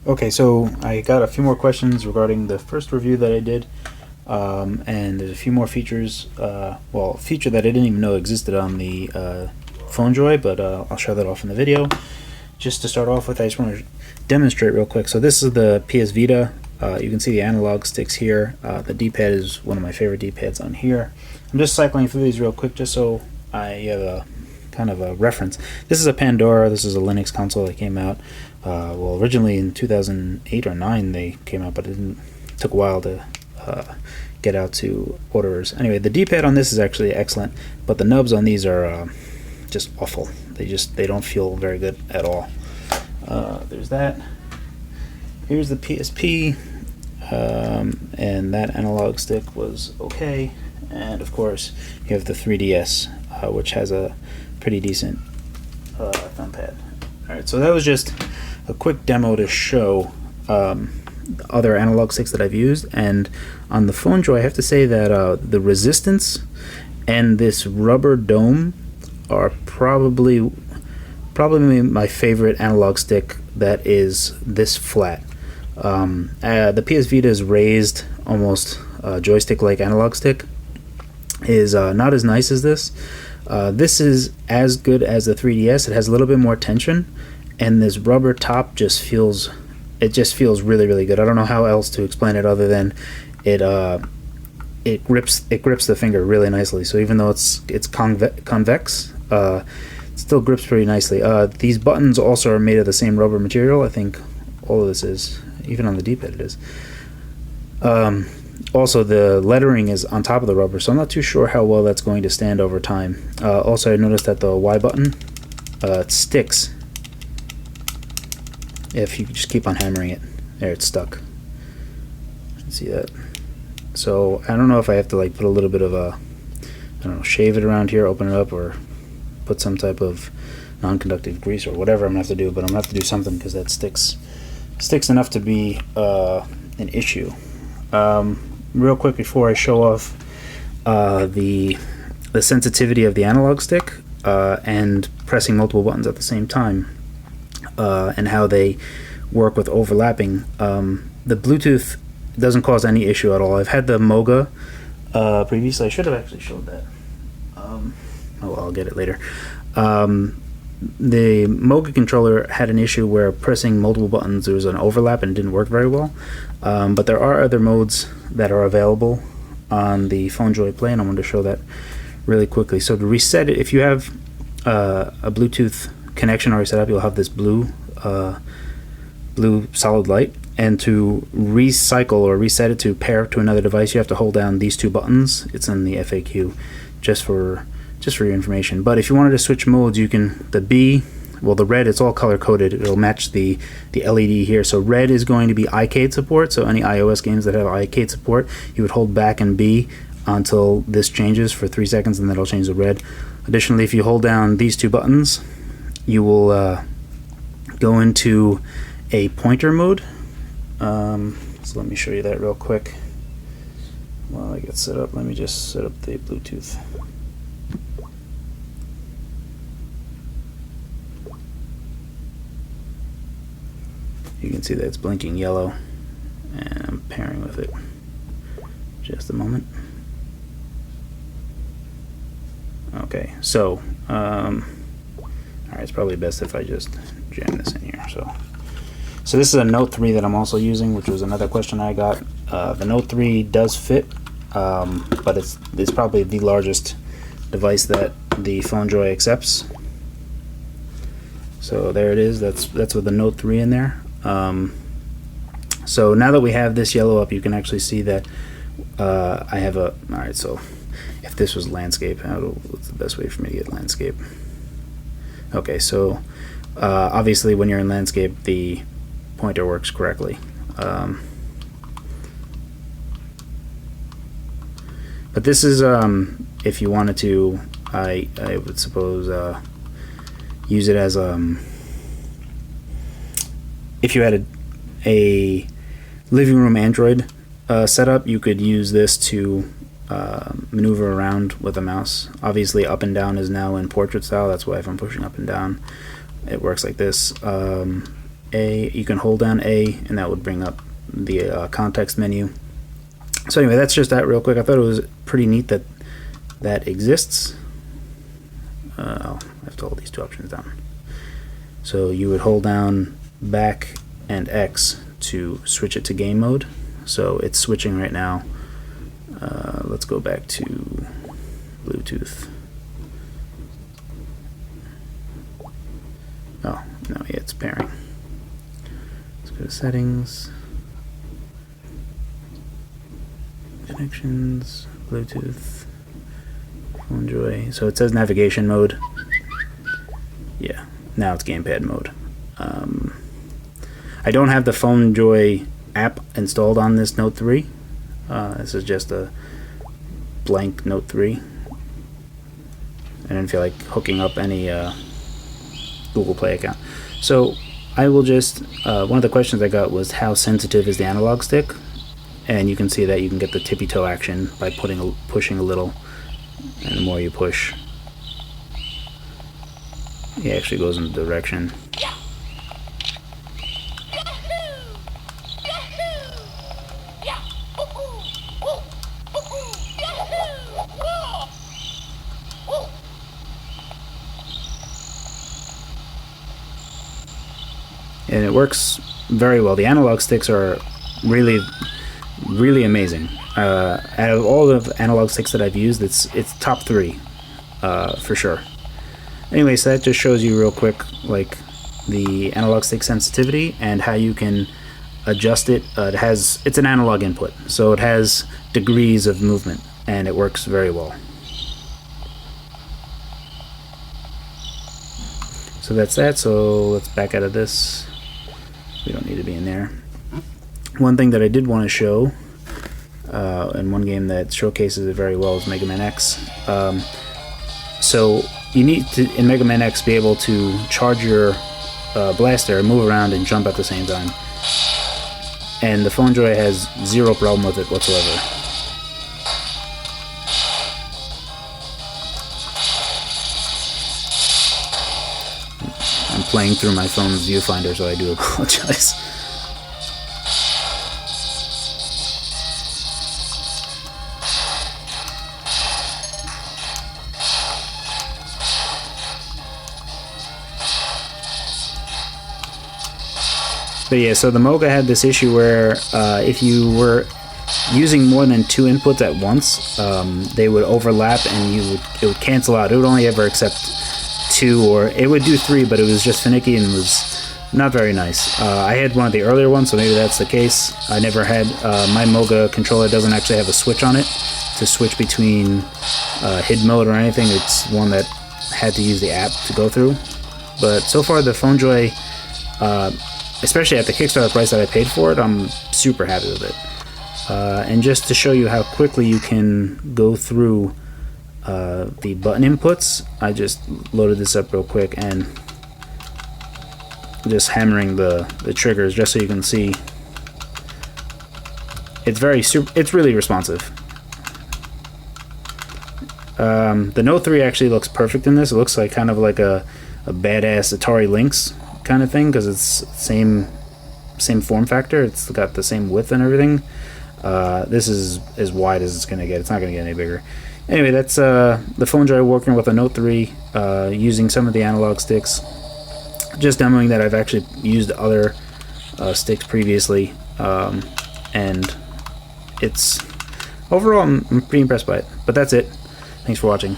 Okay, so I got a few more questions regarding the first review that I did, and there's a few more features. Well, a feature that I didn't even know existed on the PhoneJoy, but I'll show that off in the video. Just to start off with, I just want to demonstrate real quick. So this is the PS Vita. You can see the analog sticks here. The D-pad is one of my favorite D-pads on here. I'm just cycling through these real quick just so I have a kind of a reference. This is a Pandora. This is a Linux console that came out. Well, originally in 2008 or 9 they came out, but it took a while to get out to orderers. Anyway, the D-pad on this is actually excellent, but the nubs on these are just awful. They don't feel very good at all. There's that. Here's the PSP, and that analog stick was okay. And of course, you have the 3DS, which has a pretty decent thumb pad. Alright, so that was just a quick demo to show other analog sticks that I've used. And on the PhoneJoy, I have to say that the resistance and this rubber dome are probably my favorite analog stick that is this flat. The PS Vita is raised, almost joystick-like analog stick, is not as nice as this. This is as good as the 3DS. It has a little bit more tension, and this rubber top just feels really, really good. I don't know how else to explain it other than it grips the finger really nicely. So even though it's convex, it still grips pretty nicely. These buttons also are made of the same rubber material. I think all of this is, even on the D-pad it is. Also, the lettering is on top of the rubber, so I'm not too sure how well that's going to stand over time. Also, I noticed that the Y button it sticks if you just keep on hammering it. There, it's stuck. You can see that. So I don't know if I have to like put a little bit of a, I don't know, shave it around here, open it up, or put some type of non-conductive grease or whatever I'm gonna have to do. But I'm gonna have to do something because that sticks enough to be an issue. Real quick before I show off the sensitivity of the analog stick and pressing multiple buttons at the same time, and how they work with overlapping. The Bluetooth doesn't cause any issue at all. I've had the Moga previously. I should have actually showed that. Oh well, I'll get it later. The Moga controller had an issue where pressing multiple buttons, there was an overlap and it didn't work very well. But there are other modes that are available on the PhoneJoy Play, and I wanted to show that really quickly. So to reset it, if you have a Bluetooth connection already set up, you'll have this blue solid light. And to recycle or reset it to pair to another device, you have to hold down these two buttons. It's in the FAQ, just for your information. But if you wanted to switch modes, you can, the red, it's all color coded. It'll match the LED here. So red is going to be iCade support. So any iOS games that have iCade support, you would hold back and B until this changes for 3 seconds, and then it'll change to red. Additionally, if you hold down these two buttons, you will go into a pointer mode. So let me show you that real quick. While I get set up, let me just set up the Bluetooth. You can see that it's blinking yellow, and I'm pairing with it. Just a moment. Okay, so alright, it's probably best if I just jam this in here. So this is a Note 3 that I'm also using, which was another question I got. The Note 3 does fit, but it's probably the largest device that the PhoneJoy accepts. So there it is. That's with the Note 3 in there. So now that we have this yellow up, you can actually see that I have a. All right, so if this was landscape, what's the best way for me to get landscape? Okay, so obviously when you're in landscape, the pointer works correctly. But this is if you wanted to, I would suppose use it as if you had a living room Android setup, you could use this to maneuver around with a mouse. Obviously up and down is now in portrait style, that's why if I'm pushing up and down it works like this. A, you can hold down A, and that would bring up the context menu. So anyway, that's just that real quick. I thought it was pretty neat that that exists. I'll have to hold these two options down. So you would hold down back and X to switch it to game mode. So it's switching right now. Let's go back to Bluetooth. Oh, no, yeah, it's pairing. Let's go to settings, connections, Bluetooth, PhoneJoy. So it says navigation mode. Yeah, now it's gamepad mode. I don't have the PhoneJoy app installed on this Note 3. This is just a blank Note 3. I didn't feel like hooking up any Google Play account. So I will just, one of the questions I got was how sensitive is the analog stick? And you can see that you can get the tippy toe action by pushing a little, and the more you push, it actually goes in the direction. And it works very well. The analog sticks are really amazing. Out of all the analog sticks that I've used, it's top 3 for sure. Anyway, so that just shows you real quick like the analog stick sensitivity and how you can adjust it. It's an analog input, so it has degrees of movement, and it works very well. So that's that. So let's back out of this. We don't need to be in there. One thing that I did want to show, and one game that showcases it very well, is Mega Man X. So you need to, in Mega Man X, be able to charge your blaster, move around, and jump at the same time. And the PhoneJoy has zero problem with it whatsoever. I'm playing through my phone's viewfinder, so I do apologize. But yeah, so the Moga had this issue where if you were using more than 2 inputs at once, they would overlap and it would cancel out. It would only ever accept 2, or it would do 3, but it was just finicky and was not very nice. I had one of the earlier ones, so maybe that's the case. I never had, my Moga controller doesn't actually have a switch on it to switch between HID mode or anything. It's one that had to use the app to go through. But so far the PhoneJoy, especially at the Kickstarter price that I paid for it, I'm super happy with it. And just to show you how quickly you can go through the button inputs, I just loaded this up real quick and just hammering the triggers just so you can see. It's it's really responsive. The Note 3 actually looks perfect in this. It looks like kind of like a badass Atari Lynx kind of thing, because it's same form factor. It's got the same width and everything. This is as wide as it's gonna get. It's not gonna get any bigger. Anyway, that's the PhoneJoy working with a Note 3, using some of the analog sticks. Just demoing that I've actually used other sticks previously, and it's overall I'm pretty impressed by it. But that's it. Thanks for watching.